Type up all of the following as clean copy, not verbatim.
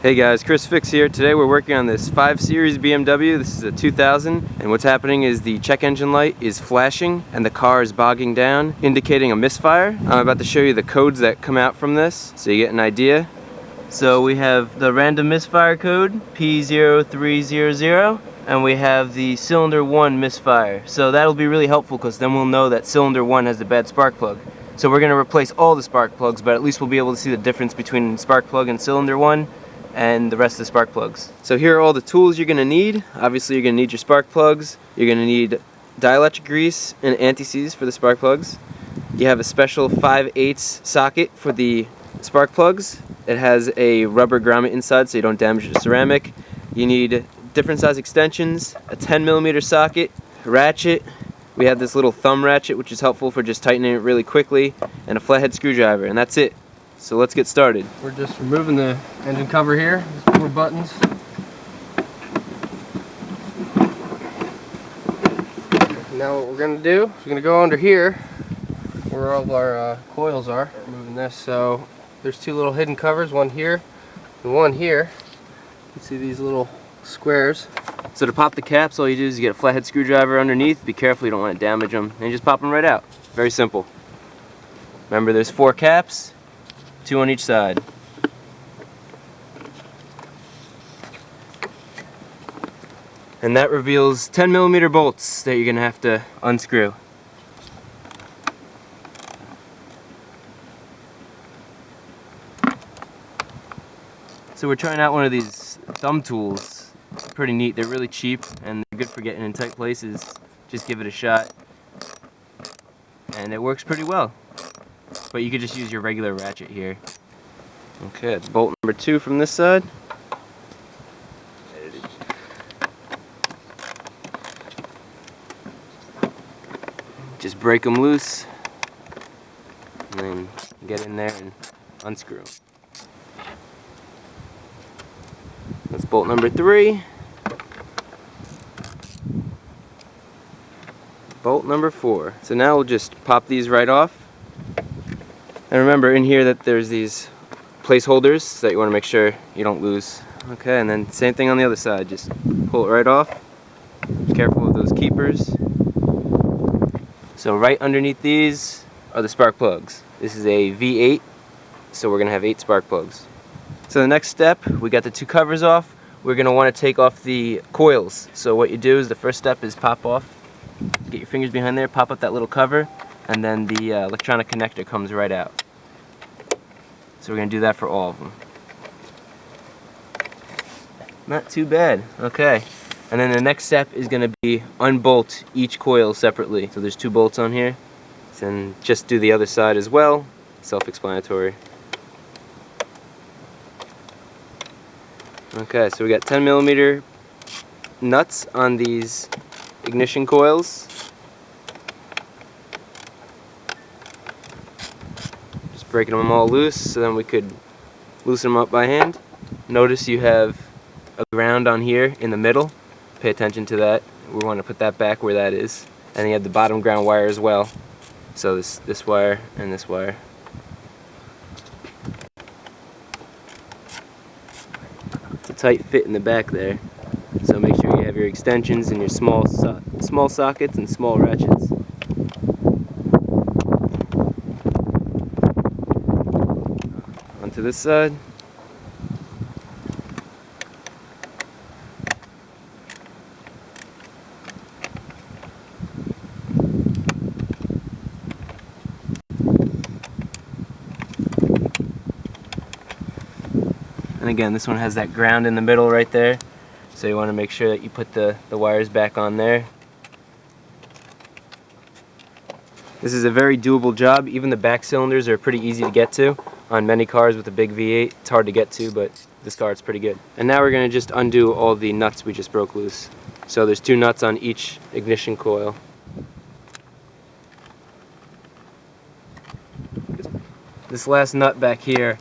Hey guys, Chris Fix here. Today we're working on this 5 Series BMW. This is a 2000, and what's happening is the check engine light is flashing and the car is bogging down, indicating a misfire. I'm about to show you the codes that come out from this so you get an idea. So we have the random misfire code, P0300, and we have the cylinder 1 misfire. So that'll be really helpful because then we'll know that cylinder 1 has the bad spark plug. So we're going to replace all the spark plugs, but at least we'll be able to see the difference between spark plug and cylinder 1 and the rest of the spark plugs. So here are all the tools you're going to need. Obviously you're going to need your spark plugs. You're going to need dielectric grease and anti-seize for the spark plugs. You have a special 5/8 socket for the spark plugs. It has a rubber grommet inside so you don't damage the ceramic. You need different size extensions, a 10mm socket, a ratchet. We have this little thumb ratchet which is helpful for just tightening it really quickly, and a flathead screwdriver, and that's it. So let's get started. We're just removing the engine cover here. There's 4 buttons. Now what we're going to do is we're going to go under here where all of our coils are. Removing this. So there's 2 little hidden covers, one here and one here. You can see these little squares. So to pop the caps, all you do is you get a flathead screwdriver underneath. Be careful, you don't want to damage them. And you just pop them right out. Very simple. Remember, there's 4 caps. 2 on each side. And that reveals 10mm bolts that you're going to have to unscrew. So we're trying out one of these thumb tools. Pretty neat. They're really cheap and they're good for getting in tight places. Just give it a shot. And it works pretty well. But you could just use your regular ratchet here. Okay, it's bolt number 2 from this side. Just break them loose, and then get in there and unscrew them. That's bolt number 3. Bolt number 4. So now we'll just pop these right off. And remember in here that there's these placeholders that you want to make sure you don't lose. Okay, and then same thing on the other side. Just pull it right off. Be careful with those keepers. So right underneath these are the spark plugs. This is a V8, so we're going to have 8 spark plugs. So the next step, we got the 2 covers off. We're going to want to take off the coils. So what you do is the first step is pop off. Get your fingers behind there, pop up that little cover, and then the electronic connector comes right out. So we're going to do that for all of them. Not too bad. Okay. And then the next step is going to be unbolt each coil separately. So there's 2 bolts on here. And just do the other side as well. Self-explanatory. Okay, so we got 10mm nuts on these ignition coils. Breaking them all loose so then we could loosen them up by hand. Notice you have a ground on here in the middle. Pay attention to that. We want to put that back where that is. And you have the bottom ground wire as well. So this wire and this wire. It's a tight fit in the back there. So make sure you have your extensions and your small sockets and small ratchets. To this side. And again, this one has that ground in the middle right there. So you want to make sure that you put the wires back on there. This is a very doable job. Even the back cylinders are pretty easy to get to. On many cars with a big V8, it's hard to get to, but this car it's pretty good. And now we're going to just undo all the nuts we just broke loose. So there's 2 nuts on each ignition coil. This last nut back here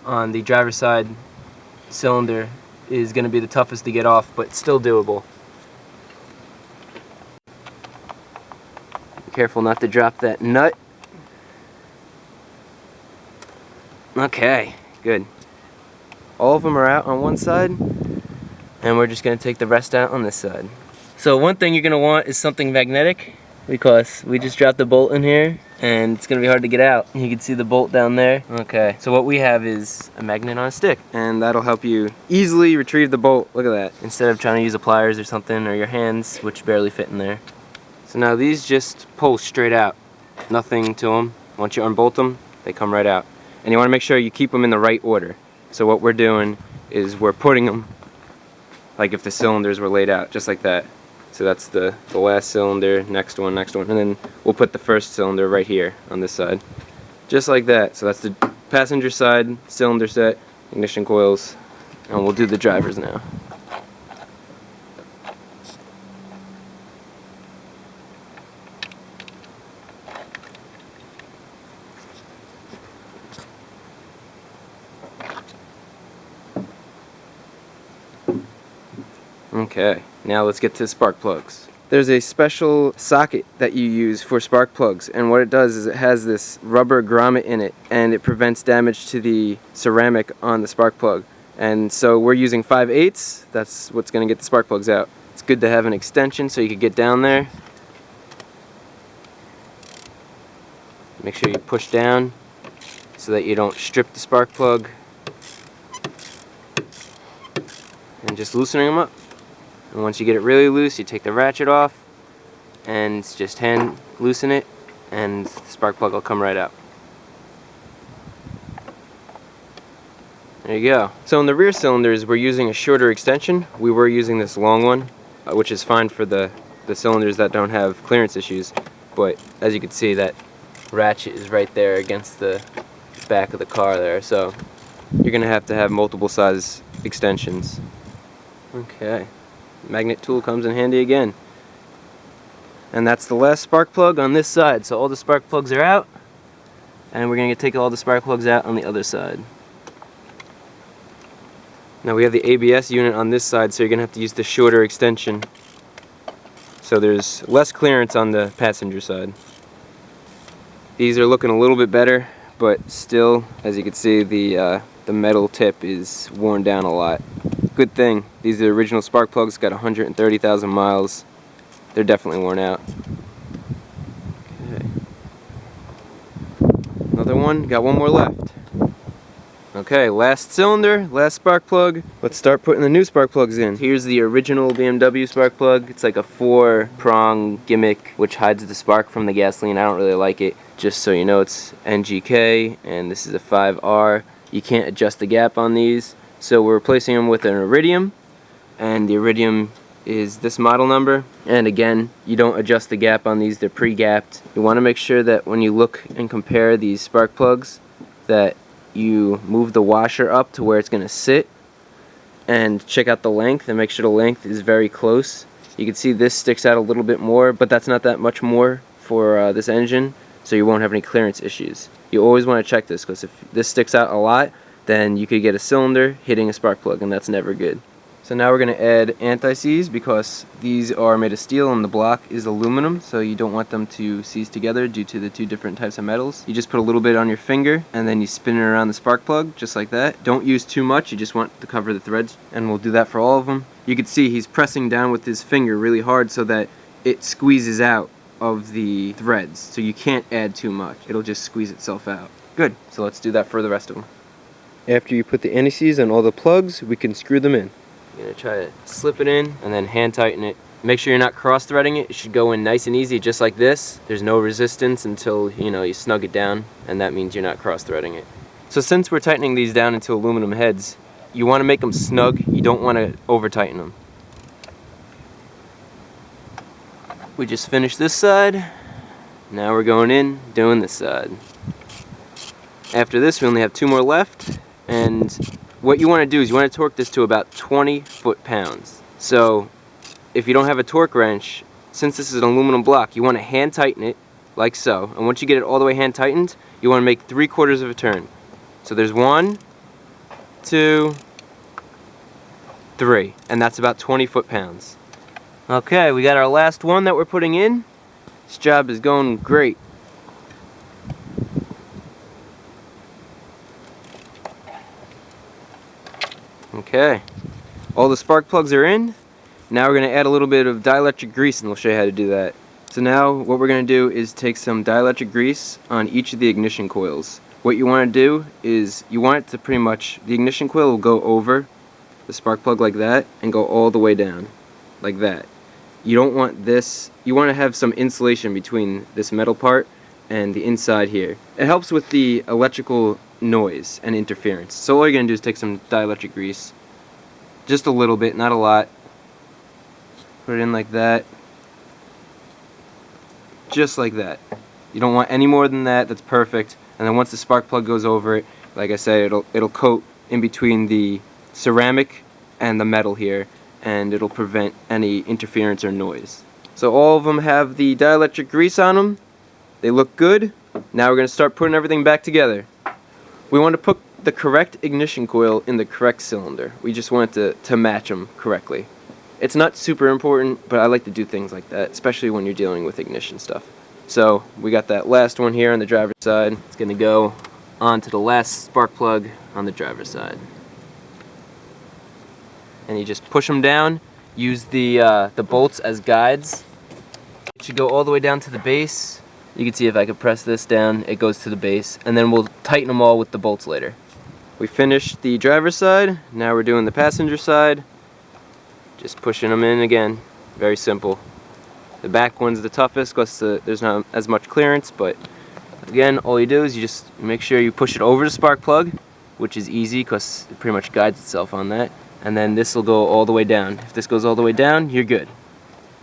on the driver's side cylinder is going to be the toughest to get off, but still doable. Be careful not to drop that nut. Okay, good. All of them are out on one side, and we're just going to take the rest out on this side. So one thing you're going to want is something magnetic, because we just dropped the bolt in here and it's going to be hard to get out. You can see the bolt down there. Okay, so what we have is a magnet on a stick, and that'll help you easily retrieve the bolt. Look at that, instead of trying to use a pliers or something, or your hands, which barely fit in there. So now these just pull straight out, nothing to them. Once you unbolt them, they come right out. And you want to make sure you keep them in the right order. So what we're doing is we're putting them like if the cylinders were laid out, just like that. So that's the last cylinder, next one, and then we'll put the first cylinder right here on this side. Just like that. So that's the passenger side, cylinder set, ignition coils, and we'll do the drivers now. Okay, now let's get to spark plugs. There's a special socket that you use for spark plugs, and what it does is it has this rubber grommet in it, and it prevents damage to the ceramic on the spark plug. And so we're using 5/8. That's what's going to get the spark plugs out. It's good to have an extension so you can get down there. Make sure you push down so that you don't strip the spark plug, and just loosening them up. And once you get it really loose, you take the ratchet off and just hand loosen it, and the spark plug will come right out. There you go. So in the rear cylinders, we're using a shorter extension. We were using this long one, which is fine for the cylinders that don't have clearance issues. But as you can see, that ratchet is right there against the back of the car there. So you're going to have multiple size extensions. Okay. Magnet tool comes in handy again. And that's the last spark plug on this side. So all the spark plugs are out, and we're going to take all the spark plugs out on the other side. Now we have the ABS unit on this side, so you're going to have to use the shorter extension. So there's less clearance on the passenger side. These are looking a little bit better, but still, as you can see, the metal tip is worn down a lot. Good thing, these are the original spark plugs, got 130,000 miles. They're definitely worn out. Okay. Another one, got one more left. Okay, last cylinder, last spark plug. Let's start putting the new spark plugs in. Here's the original BMW spark plug. It's like a 4-prong gimmick which hides the spark from the gasoline. I don't really like it. Just so you know, it's NGK, and this is a 5R. You can't adjust the gap on these. So we're replacing them with an iridium, and the iridium is this model number. And again, you don't adjust the gap on these, they're pre-gapped. You want to make sure that when you look and compare these spark plugs, that you move the washer up to where it's going to sit, and check out the length and make sure the length is very close. You can see this sticks out a little bit more, but that's not that much more for this engine, so you won't have any clearance issues. You always want to check this, because if this sticks out a lot, then you could get a cylinder hitting a spark plug, and that's never good. So now we're going to add anti-seize, because these are made of steel and the block is aluminum, so you don't want them to seize together due to the two different types of metals. You just put a little bit on your finger, and then you spin it around the spark plug, just like that. Don't use too much, you just want to cover the threads, and we'll do that for all of them. You can see he's pressing down with his finger really hard so that it squeezes out of the threads, so you can't add too much. It'll just squeeze itself out. Good, so let's do that for the rest of them. After you put the anti-seize on all the plugs, we can screw them in. You're going to try to slip it in and then hand tighten it. Make sure you're not cross-threading it. It should go in nice and easy, just like this. There's no resistance until, you snug it down, and that means you're not cross-threading it. So since we're tightening these down into aluminum heads, you want to make them snug. You don't want to over-tighten them. We just finished this side. Now we're going in, doing this side. After this, we only have 2 more left, and what you want to do is you want to torque this to about 20 foot-pounds. So if you don't have a torque wrench, since this is an aluminum block, you want to hand tighten it like so, and once you get it all the way hand tightened, you want to make 3/4 of a turn. So there's 1, 2, 3, and that's about 20 foot-pounds. Okay, we got our last one that we're putting in. This job is going great. Okay, all the spark plugs are in. Now we're going to add a little bit of dielectric grease and we'll show you how to do that. So now what we're going to do is take some dielectric grease on each of the ignition coils. What you want to do is you want it to pretty much, the ignition coil will go over the spark plug like that and go all the way down like that. You don't want this, you want to have some insulation between this metal part and the inside here. It helps with the electrical noise and interference. So all you're going to do is take some dielectric grease, just a little bit, not a lot. Put it in like that. Just like that. You don't want any more than that. That's perfect. And then once the spark plug goes over it, like I said, it'll coat in between the ceramic and the metal here, and it'll prevent any interference or noise. So all of them have the dielectric grease on them. They look good. Now we're going to start putting everything back together. We want to put the correct ignition coil in the correct cylinder. We just want it to match them correctly. It's not super important, but I like to do things like that, especially when you're dealing with ignition stuff. So we got that last one here on the driver's side. It's going to go onto the last spark plug on the driver's side. And you just push them down. Use the bolts as guides. It should go all the way down to the base. You can see if I could press this down, it goes to the base. And then we'll tighten them all with the bolts later. We finished the driver's side. Now we're doing the passenger side. Just pushing them in again. Very simple. The back one's the toughest because there's not as much clearance, but again, all you do is you just make sure you push it over the spark plug, which is easy because it pretty much guides itself on that. And then this will go all the way down. If this goes all the way down, you're good.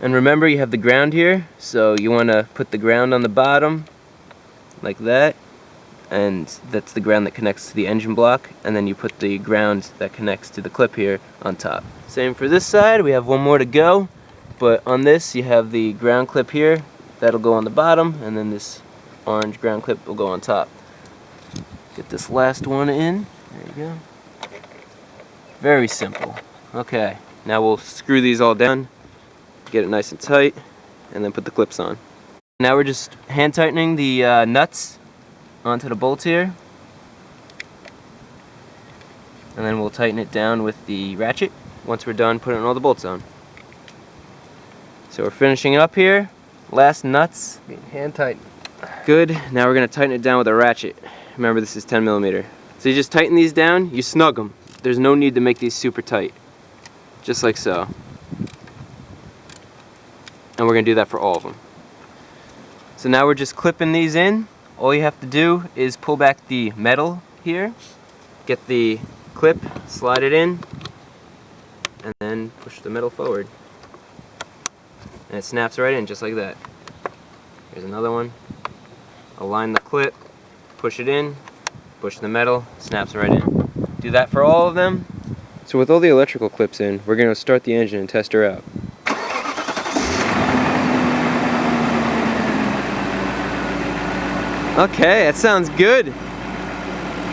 And remember, you have the ground here, so you want to put the ground on the bottom, like that. And that's the ground that connects to the engine block, and then you put the ground that connects to the clip here on top. Same for this side, we have one more to go, but on this you have the ground clip here, that'll go on the bottom, and then this orange ground clip will go on top. Get this last one in, there you go. Very simple. Okay, now we'll screw these all down, get it nice and tight, and then put the clips on. Now we're just hand tightening the nuts onto the bolts here, and then we'll tighten it down with the ratchet once we're done putting all the bolts on. So we're finishing up here. Last nuts. Hand tighten. Good. Now we're going to tighten it down with a ratchet. Remember, this is 10mm. So you just tighten these down, you snug them. There's no need to make these super tight. Just like so. And we're going to do that for all of them. So now we're just clipping these in. All you have to do is pull back the metal here, get the clip, slide it in, and then push the metal forward. And it snaps right in just like that. Here's another one. Align the clip, push it in, push the metal, snaps right in. Do that for all of them. So with all the electrical clips in, we're going to start the engine and test her out. Okay, that sounds good.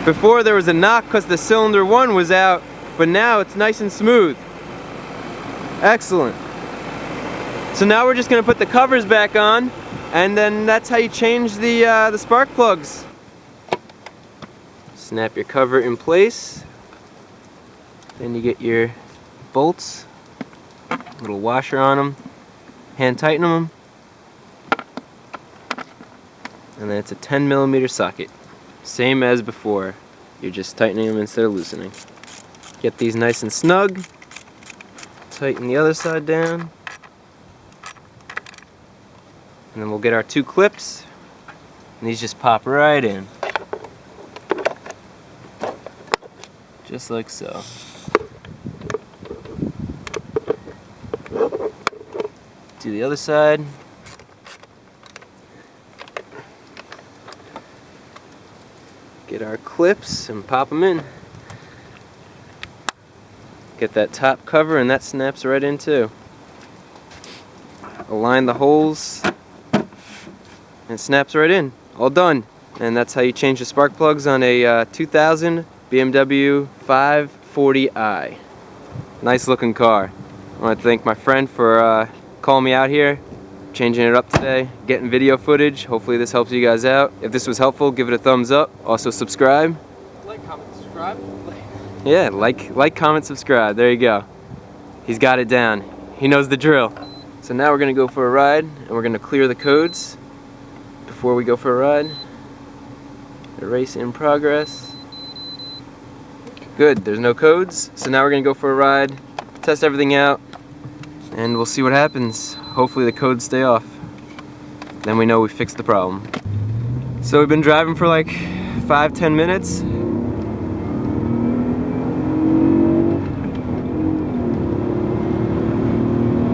Before there was a knock because the cylinder 1 was out, but now it's nice and smooth. Excellent. So now we're just going to put the covers back on, and then that's how you change the spark plugs. Snap your cover in place. Then you get your bolts, little washer on them, hand tighten them. And then it's a 10mm socket. Same as before. You're just tightening them instead of loosening. Get these nice and snug. Tighten the other side down. And then we'll get our 2 clips. And these just pop right in. Just like so. Do the other side. Get our clips and pop them in. Get that top cover and that snaps right in too. Align the holes and it snaps right in. All done. And that's how you change the spark plugs on a 2000 BMW 540i. Nice looking car. I want to thank my friend for calling me out here, changing it up today, getting video footage. Hopefully this helps you guys out. If this was helpful, give it a thumbs up. Also subscribe. Like, comment, subscribe. Yeah, like, comment, subscribe. There you go. He's got it down. He knows the drill. So now we're gonna go for a ride, and we're gonna clear the codes before we go for a ride. Erase in progress. Good, there's no codes. So now we're gonna go for a ride, test everything out, and we'll see what happens. Hopefully the codes stay off. Then we know we fixed the problem. So we've been driving for like 5-10 minutes.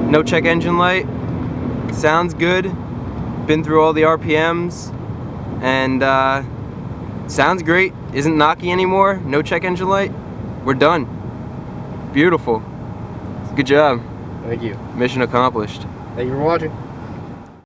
No check engine light. Sounds good. Been through all the RPMs, and sounds great. Isn't knocky anymore. No check engine light. We're done. Beautiful. Good job. Thank you. Mission accomplished. Thank you for watching.